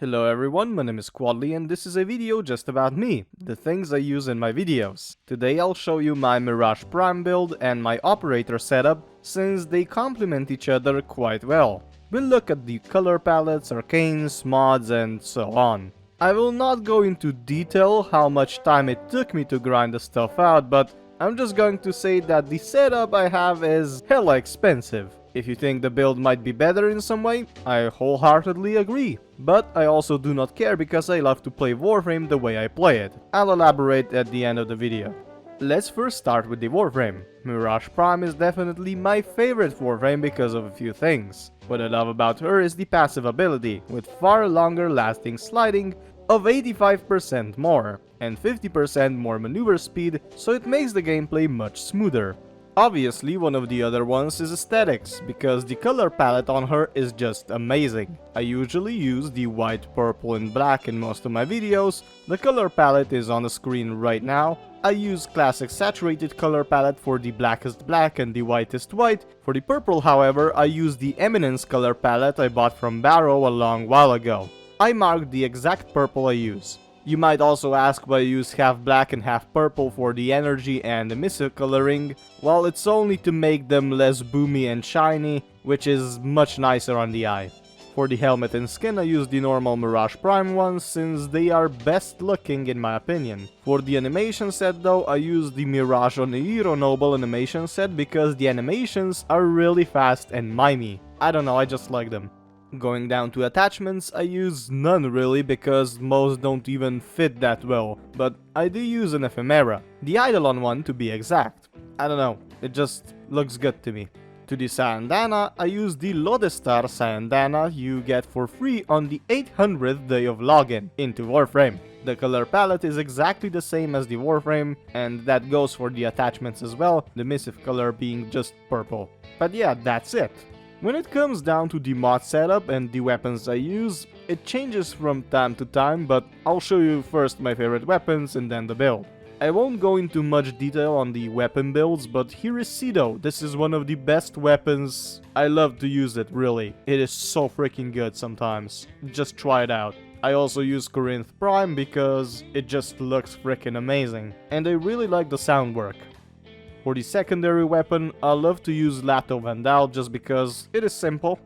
Hello everyone, my name is QuadLy and this is a video just about me, the things I use in my videos. Today I'll show you my Mirage Prime build and my operator setup, since they complement each other quite well. We'll look at the color palettes, arcanes, mods and so on. I will not go into detail how much time it took me to grind the stuff out, but I'm just going to say that the setup I have is hella expensive. If you think the build might be better in some way, I wholeheartedly agree. But I also do not care because I love to play Warframe the way I play it. I'll elaborate at the end of the video. Let's first start with the Warframe. Mirage Prime is definitely my favorite Warframe because of a few things. What I love about her is the passive ability, with far longer lasting sliding of 85% more, and 50% more maneuver speed, so it makes the gameplay much smoother. Obviously, one of the other ones is aesthetics, because the color palette on her is just amazing. I usually use the white, purple and black in most of my videos. The color palette is on the screen right now. I use classic saturated color palette for the blackest black and the whitest white. For the purple, however, I use the Eminence color palette I bought from Barrow a long while ago. I marked the exact purple I use. You might also ask why I use half black and half purple for the energy and emissive coloring. Well, it's only to make them less boomy and shiny, which is much nicer on the eye. For the helmet and skin I use the normal Mirage Prime ones, since they are best looking in my opinion. For the animation set though, I use the Mirage Oneiro Noble animation set because the animations are really fast and mimey. I don't know, I just like them. Going down to attachments, I use none really because most don't even fit that well, but I do use an ephemera, the Eidolon one to be exact. I don't know, it just looks good to me. To the Sayandana, I use the Lodestar Sayandana you get for free on the 800th day of login into Warframe. The color palette is exactly the same as the Warframe, and that goes for the attachments as well, the emissive color being just purple. But yeah, that's it. When it comes down to the mod setup and the weapons I use, it changes from time to time, but I'll show you first my favorite weapons and then the build. I won't go into much detail on the weapon builds, but here is cedo. This is one of the best weapons. I love to use it, really. It is so freaking good sometimes. Just try it out. I also use Corinth Prime because it just looks freaking amazing. And I really like the sound work. For the secondary weapon, I love to use Lato Vandal just because it is simple.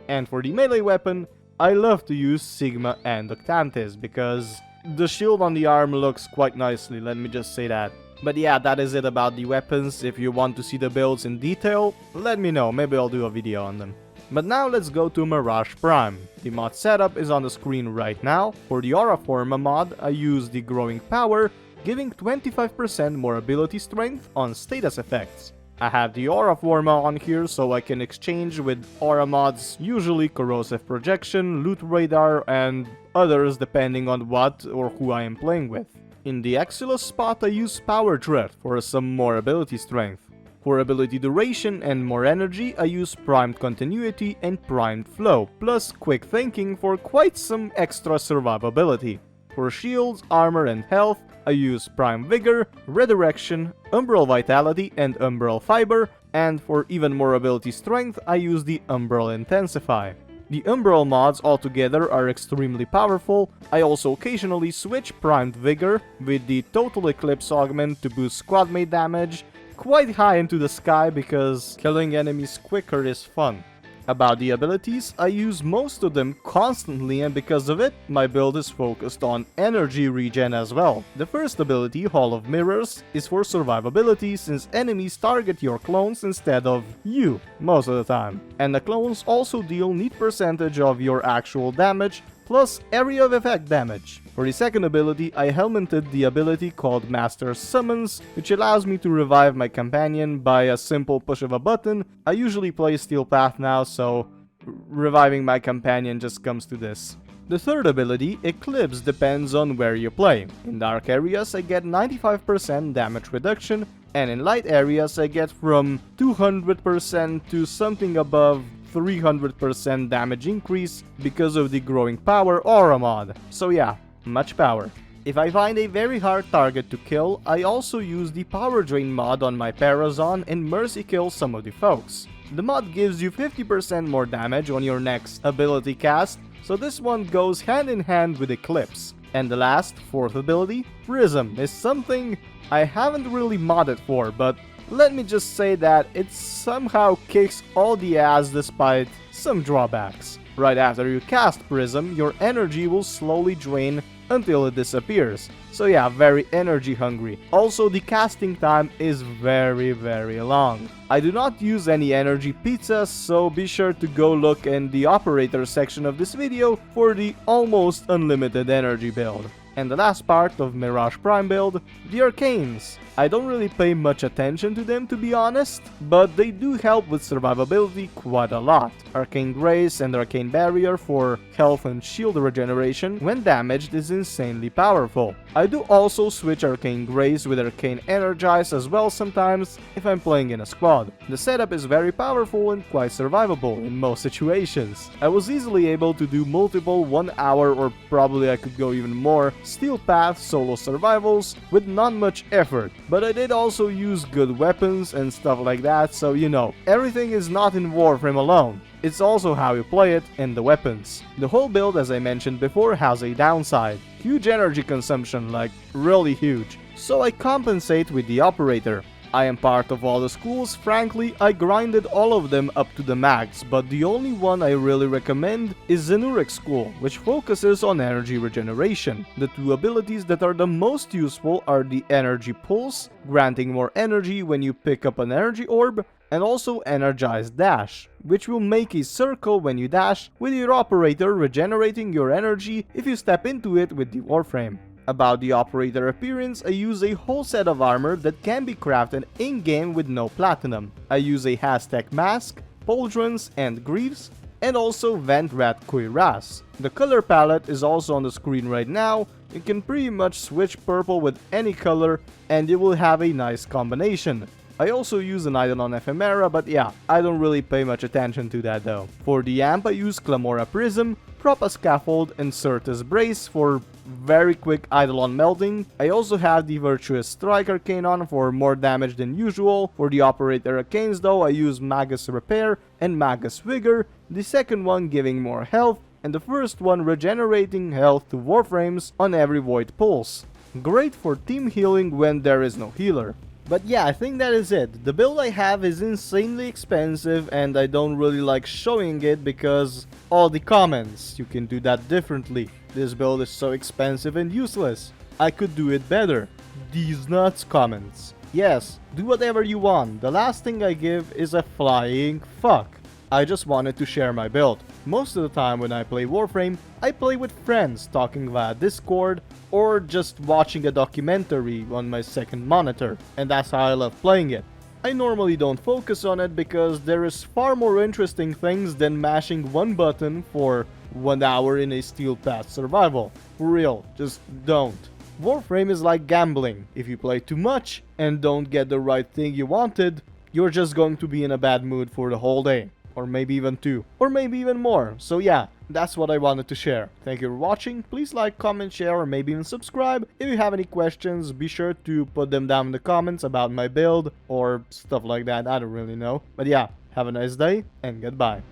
And for the melee weapon, I love to use Sigma and Octantis because the shield on the arm looks quite nicely, let me just say that. But yeah, that is it about the weapons. If you want to see the builds in detail, let me know, maybe I'll do a video on them. But now let's go to Mirage Prime. The mod setup is on the screen right now. For the Aura Forma mod, I use the Growing Power, giving 25% more ability strength on status effects. I have the Aura Forma on here so I can exchange with aura mods, usually Corrosive Projection, Loot Radar and others depending on what or who I am playing with. In the Exilus spot I use Power Drift for some more ability strength. For ability duration and more energy I use Primed Continuity and Primed Flow, plus Quick Thinking for quite some extra survivability. For shields, armor and health, I use Prime Vigor, Redirection, Umbral Vitality and Umbral Fiber, and for even more ability strength, I use the Umbral Intensify. The Umbral mods altogether are extremely powerful. I also occasionally switch Primed Vigor with the Total Eclipse Augment to boost squad mate damage quite high into the sky because killing enemies quicker is fun. About the abilities, I use most of them constantly, and because of it, my build is focused on energy regen as well. The first ability, Hall of Mirrors, is for survivability since enemies target your clones instead of you, most of the time. And the clones also deal neat percentage of your actual damage, plus area of effect damage. For the second ability, I helmeted the ability called Master Summons, which allows me to revive my companion by a simple push of a button. I usually play Steel Path now, so reviving my companion just comes to this. The third ability, Eclipse, depends on where you play. In dark areas I get 95% damage reduction, and in light areas I get from 200% to something above 300% damage increase because of the Growing Power Aura mod. So yeah, much power. If I find a very hard target to kill, I also use the Power Drain mod on my Parazon and mercy kill some of the folks. The mod gives you 50% more damage on your next ability cast, so this one goes hand in hand with Eclipse. And the last, fourth ability, Prism, is something I haven't really modded for, but let me just say that it somehow kicks all the ass despite some drawbacks. Right after you cast Prism, your energy will slowly drain until it disappears. So yeah, very energy hungry. Also, the casting time is very long. I do not use any energy pizzas, so be sure to go look in the operator section of this video for the almost unlimited energy build. And the last part of Mirage Prime Build, the Arcanes. I don't really pay much attention to them, to be honest, but they do help with survivability quite a lot. Arcane Grace and Arcane Barrier for health and shield regeneration when damaged is insanely powerful. I do also switch Arcane Grace with Arcane Energize as well sometimes if I'm playing in a squad. The setup is very powerful and quite survivable in most situations. I was easily able to do multiple 1 hour, or probably I could go even more, Steel Path solo survivals with not much effort. But I did also use good weapons and stuff like that, so you know, everything is not in Warframe alone. It's also how you play it and the weapons. The whole build, as I mentioned before, has a downside. Huge energy consumption, like really huge. So I compensate with the operator. I am part of all the schools. Frankly, I grinded all of them up to the max, but the only one I really recommend is Zenuric School, which focuses on energy regeneration. The two abilities that are the most useful are the Energy Pulse, granting more energy when you pick up an energy orb, and also Energized Dash, which will make a circle when you dash, with your operator regenerating your energy if you step into it with the Warframe. About the operator appearance, I use a whole set of armor that can be crafted in-game with no platinum. I use a Hashtag Mask, Pauldrons and Greaves, and also Ventrat Cuirass. The color palette is also on the screen right now. You can pretty much switch purple with any color and you will have a nice combination. I also use an Eidolon Ephemera, but yeah, I don't really pay much attention to that though. For the amp I use Clamora Prism, Propa Scaffold and Certus Brace for very quick Eidolon melting. I also have the Virtuous Strike Arcane on for more damage than usual. For the Operator Arcanes though, I use Magus Repair and Magus Vigor, the second one giving more health, and the first one regenerating health to Warframes on every Void Pulse. Great for team healing when there is no healer. But yeah, I think that is it. The build I have is insanely expensive and I don't really like showing it because all the comments, you can do that differently. This build is so expensive and useless. I could do it better. These nuts comments. Yes, do whatever you want. The last thing I give is a flying fuck. I just wanted to share my build. Most of the time when I play Warframe, I play with friends talking via Discord or just watching a documentary on my second monitor, and that's how I love playing it. I normally don't focus on it because there is far more interesting things than mashing one button for 1 hour in a Steel Path survival. For real, just don't. Warframe is like gambling. If you play too much and don't get the right thing you wanted, you're just going to be in a bad mood for the whole day. Or maybe even 2, or maybe even more. So yeah, that's what I wanted to share. Thank you for watching. Please like, comment, share, or maybe even subscribe. If you have any questions, be sure to put them down in the comments about my build or stuff like that. I don't really know. But yeah, have a nice day and goodbye.